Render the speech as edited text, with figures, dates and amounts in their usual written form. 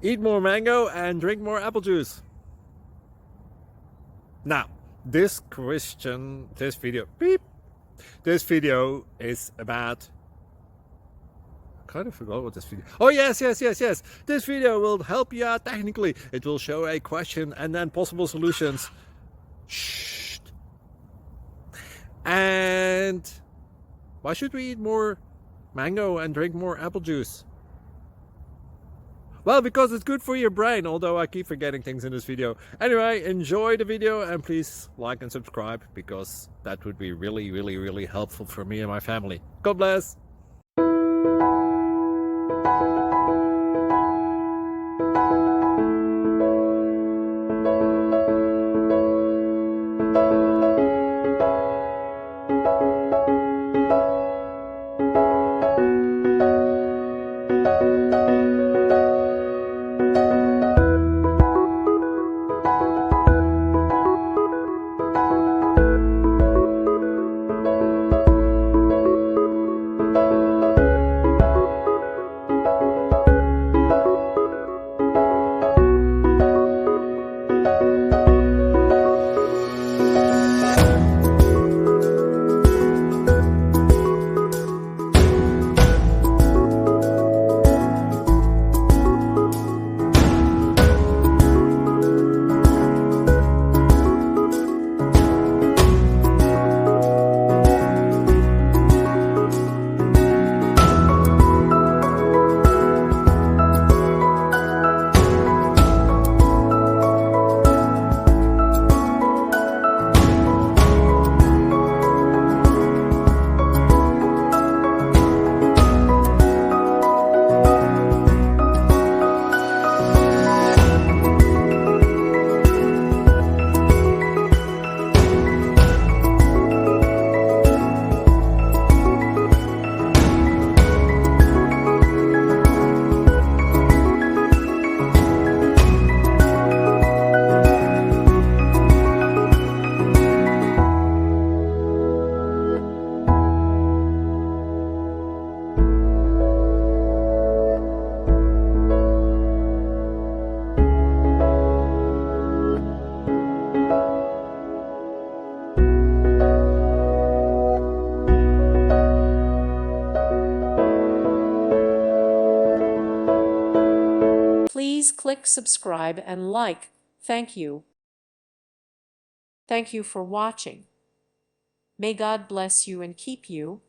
eat more mango and drink more apple juice. Now, this video is about, I kind of forgot what this video. Oh yes. This video will help you out technically. It will show a question and then possible solutions. Shh. And why should we eat more mango and drink more apple juice? Well, because it's good for your brain, although I keep forgetting things in this video. Anyway, enjoy the video and please like and subscribe, because that would be really helpful for me and my family. God bless! Please click subscribe and like. Thank you. Thank you for watching. May God bless you and keep you.